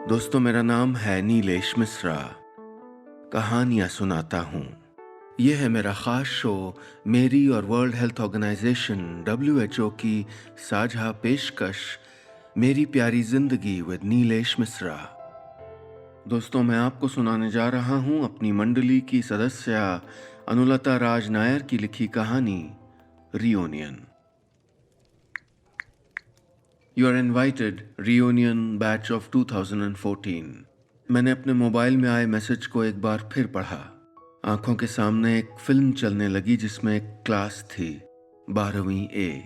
दोस्तों, मेरा नाम है नीलेश मिश्रा। कहानियाँ सुनाता हूँ। ये है मेरा ख़ास शो, मेरी और वर्ल्ड हेल्थ ऑर्गेनाइजेशन WHO की साझा पेशकश, मेरी प्यारी ज़िंदगी विद नीलेश मिश्रा। दोस्तों, मैं आपको सुनाने जा रहा हूँ अपनी मंडली की सदस्य अनुलता राज नायर की लिखी कहानी reunion. You are invited reunion batch of 2014। मैंने अपने मोबाइल में आए मैसेज को एक बार फिर पढ़ा। आंखों के सामने एक फिल्म चलने लगी जिसमें एक क्लास थी, 12वीं ए,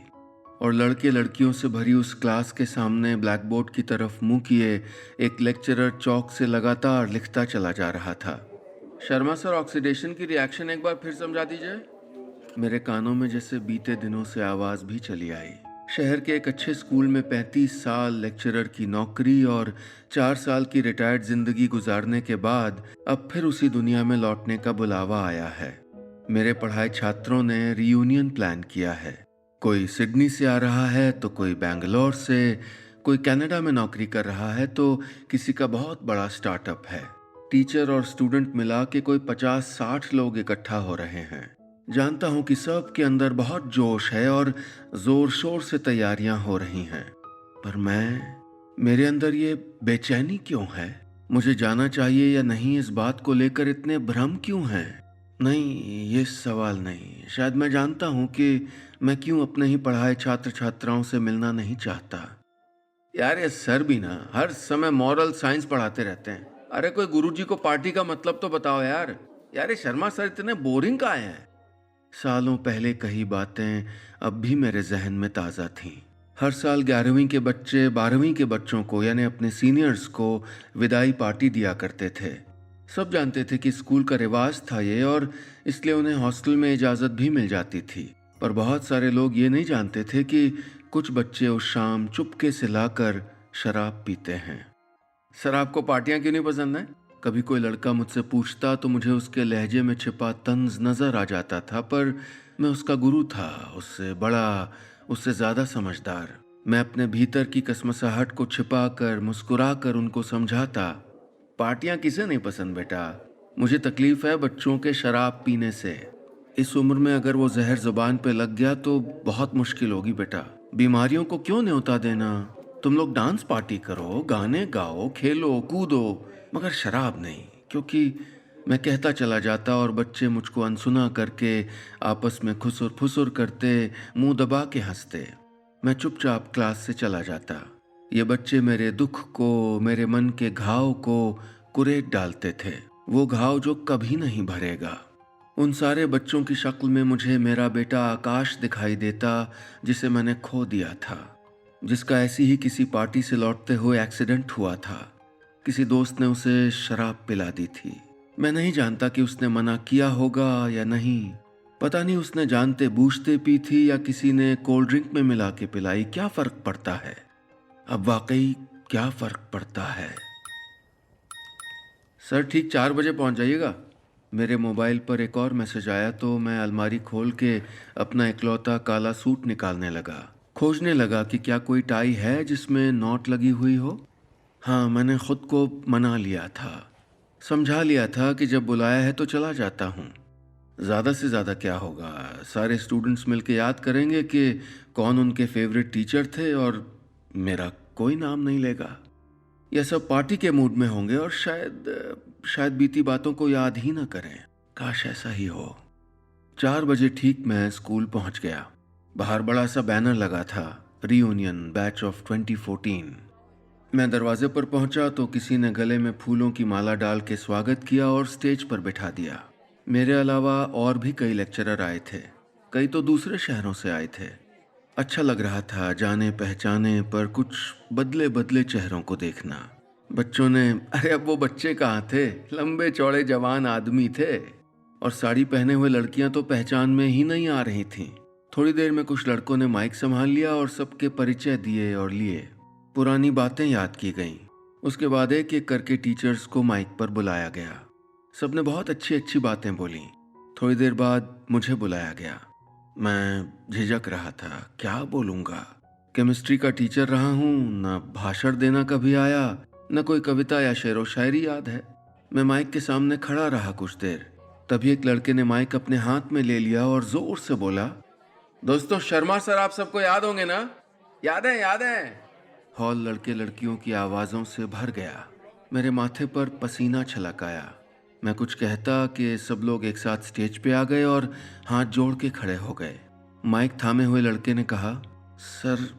और लड़के लड़कियों से भरी उस क्लास के सामने ब्लैक बोर्ड की तरफ मुंह किए एक लेक्चरर चौक से लगातार लिखता चला जा रहा था। शर्मा सर, ऑक्सीडेशन की रिएक्शन एक बार फिर समझा दीजिए। मेरे कानों में जैसे बीते दिनों से आवाज भी चली आई। शहर के एक अच्छे स्कूल में 35 साल लेक्चरर की नौकरी और 4 साल की रिटायर्ड जिंदगी गुजारने के बाद अब फिर उसी दुनिया में लौटने का बुलावा आया है। मेरे पढ़ाए छात्रों ने रियूनियन प्लान किया है। कोई सिडनी से आ रहा है तो कोई बैंगलोर से, कोई कनाडा में नौकरी कर रहा है तो किसी का बहुत बड़ा स्टार्टअप है। टीचर और स्टूडेंट मिला के कोई 50-60 लोग इकट्ठा हो रहे हैं। जानता हूं कि सब के अंदर बहुत जोश है और जोर शोर से तैयारियां हो रही हैं, पर मेरे अंदर ये बेचैनी क्यों है? मुझे जाना चाहिए या नहीं, इस बात को लेकर इतने भ्रम क्यों हैं? नहीं, ये सवाल नहीं। शायद मैं जानता हूं कि मैं क्यों अपने ही पढ़ाए छात्र छात्राओं से मिलना नहीं चाहता। यार, ये सर भी ना हर समय मॉरल साइंस पढ़ाते रहते हैं। अरे कोई गुरुजी को पार्टी का मतलब तो बताओ यार। यार, ये शर्मा सर इतने बोरिंग काहे हैं? सालों पहले कही बातें अब भी मेरे जहन में ताज़ा थीं। हर साल 11वीं के बच्चे 12वीं के बच्चों को, यानी अपने सीनियर्स को, विदाई पार्टी दिया करते थे। सब जानते थे कि स्कूल का रिवाज था ये, और इसलिए उन्हें हॉस्टल में इजाज़त भी मिल जाती थी। पर बहुत सारे लोग ये नहीं जानते थे कि कुछ बच्चे उस शाम चुपके से लाकर शराब पीते हैं। सर, आपको पार्टियां क्यों नहीं पसंद है? कभी कोई लड़का मुझसे पूछता तो मुझे उसके लहजे में छिपा तंज नजर आ जाता था, पर मैं उसका गुरु था, उससे बड़ा, उससे ज्यादा समझदार। मैं अपने भीतर की कसमसाहट को छिपाकर मुस्कुराकर उनको समझाता। पार्टियां किसे नहीं पसंद बेटा? मुझे तकलीफ है बच्चों के शराब पीने से। इस उम्र में अगर वो जहर जुबान पे लग गया तो बहुत मुश्किल होगी बेटा। बीमारियों को क्यों न्योता देना? तुम लोग डांस पार्टी करो, गाने गाओ, खेलो कूदो, मगर शराब नहीं। क्योंकि मैं कहता चला जाता और बच्चे मुझको अनसुना करके आपस में खुसुर फुसुर करते, मुंह दबा के हंसते। मैं चुपचाप क्लास से चला जाता। ये बच्चे मेरे दुख को, मेरे मन के घाव को कुरेद डालते थे, वो घाव जो कभी नहीं भरेगा। उन सारे बच्चों की शक्ल में मुझे मेरा बेटा आकाश दिखाई देता, जिसे मैंने खो दिया था, जिसका ऐसी ही किसी पार्टी से लौटते हुए एक्सीडेंट हुआ था। किसी दोस्त ने उसे शराब पिला दी थी। मैं नहीं जानता कि उसने मना किया होगा या नहीं। पता नहीं उसने जानते बूझते पी थी या किसी ने कोल्ड ड्रिंक में मिला के पिलाई। क्या फर्क पड़ता है? अब वाकई क्या फर्क पड़ता है? सर, ठीक 4 बजे पहुंच जाइएगा। मेरे मोबाइल पर एक और मैसेज आया तो मैं अलमारी खोल के अपना इकलौता काला सूट निकालने लगा। खोजने लगा कि क्या कोई टाई है जिसमें नॉट लगी हुई हो। हाँ, मैंने खुद को मना लिया था, समझा लिया था कि जब बुलाया है तो चला जाता हूँ। ज़्यादा से ज़्यादा क्या होगा, सारे स्टूडेंट्स मिलके याद करेंगे कि कौन उनके फेवरेट टीचर थे, और मेरा कोई नाम नहीं लेगा। यह सब पार्टी के मूड में होंगे और शायद बीती बातों को याद ही ना करें। काश ऐसा ही हो। 4 बजे ठीक मैं स्कूल पहुंच गया। बाहर बड़ा सा बैनर लगा था, रियूनियन बैच ऑफ 2014। मैं दरवाजे पर पहुंचा तो किसी ने गले में फूलों की माला डाल के स्वागत किया और स्टेज पर बिठा दिया। मेरे अलावा और भी कई लेक्चरर आए थे, कई तो दूसरे शहरों से आए थे। अच्छा लग रहा था जाने पहचाने पर कुछ बदले बदले चेहरों को देखना। बच्चों ने, अरे अब वो बच्चे कहाँ थे, लंबे चौड़े जवान आदमी थे। और साड़ी पहने हुए लड़कियां तो पहचान में ही नहीं आ रही थीं। थोड़ी देर में कुछ लड़कों ने माइक संभाल लिया और सबके परिचय दिए और लिए। पुरानी बातें याद की गईं। उसके बाद एक एक करके टीचर्स को माइक पर बुलाया गया। सबने बहुत अच्छी अच्छी बातें बोली। थोड़ी देर बाद मुझे बुलाया गया। मैं झिझक रहा था, क्या बोलूंगा। केमिस्ट्री का टीचर रहा हूं, ना भाषण देना कभी आया, न कोई कविता या शेरो शायरी याद है। मैं माइक के सामने खड़ा रहा कुछ देर। तभी एक लड़के ने माइक अपने हाथ में ले लिया और जोर से बोला, दोस्तों शर्मा सर आप सबको याद होंगे ना? याद है, याद है। हॉल लड़के लड़कियों की आवाज़ों से भर गया। मेरे माथे पर पसीना छलक आया। मैं कुछ कहता कि सब लोग एक साथ स्टेज पे आ गए और हाथ जोड़ के खड़े हो गए। माइक थामे हुए लड़के ने कहा, सर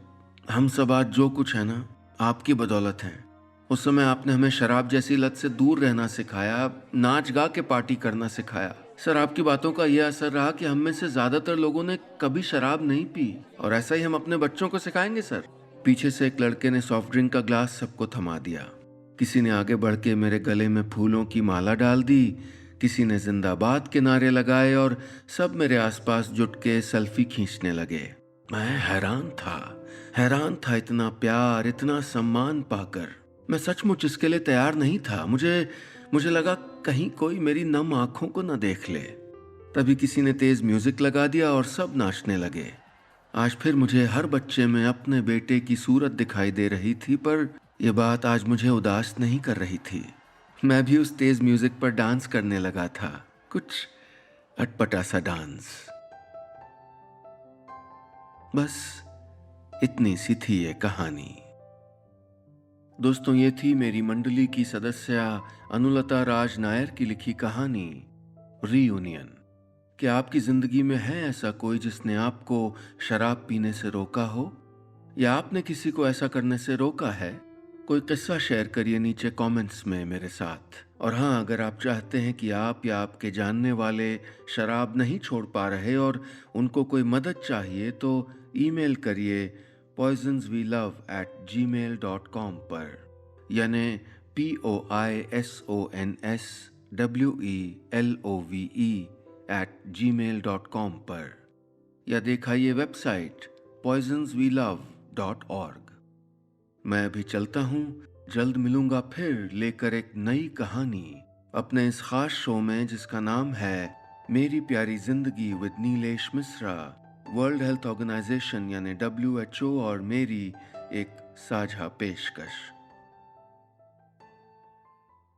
हम सब आज जो कुछ है ना, आपकी बदौलत हैं। उस समय आपने हमें शराब जैसी लत से दूर रहना सिखाया, नाच गा के पार्टी करना सिखाया। सर आपकी बातों का यह असर रहा कि हम में से ज्यादातर लोगों ने कभी शराब नहीं पी, और ऐसा ही हम अपने बच्चों को सिखाएंगे सर। पीछे से एक लड़के ने सॉफ्ट ड्रिंक का ग्लास सबको थमा दिया। किसी ने आगे बढ़ के मेरे गले में फूलों की माला डाल दी, किसी ने जिंदाबाद के नारे लगाए और सब मेरे आसपास जुट के सेल्फी खींचने लगे। मैं हैरान था इतना प्यार, इतना सम्मान पाकर। मैं सचमुच इसके लिए तैयार नहीं था। मुझे लगा कहीं कोई मेरी नम आंखों को न देख ले। तभी किसी ने तेज म्यूजिक लगा दिया और सब नाचने लगे। आज फिर मुझे हर बच्चे में अपने बेटे की सूरत दिखाई दे रही थी, पर यह बात आज मुझे उदास नहीं कर रही थी। मैं भी उस तेज म्यूजिक पर डांस करने लगा था, कुछ अटपटा सा डांस। बस इतनी सी थी ये कहानी। दोस्तों, ये थी मेरी मंडली की सदस्य अनुलता राज नायर की लिखी कहानी रीयूनियन। क्या आपकी जिंदगी में है ऐसा कोई जिसने आपको शराब पीने से रोका हो, या आपने किसी को ऐसा करने से रोका है? कोई किस्सा शेयर करिए नीचे कमेंट्स में मेरे साथ। और हाँ, अगर आप चाहते हैं कि आप या आपके जानने वाले शराब नहीं छोड़ पा रहे और उनको कोई मदद चाहिए, तो ईमेल करिए poisonswelove@gmail.com पर, यानी poisonswelove@gmail.com पर, या दिखाइए वेबसाइट poisonswelove.org। मैं अभी चलता हूँ, जल्द मिलूंगा फिर लेकर एक नई कहानी अपने इस खास शो में जिसका नाम है मेरी प्यारी जिंदगी with Neelesh Misra. World Health Organization यानी WHO और मेरी एक साझा पेशकश।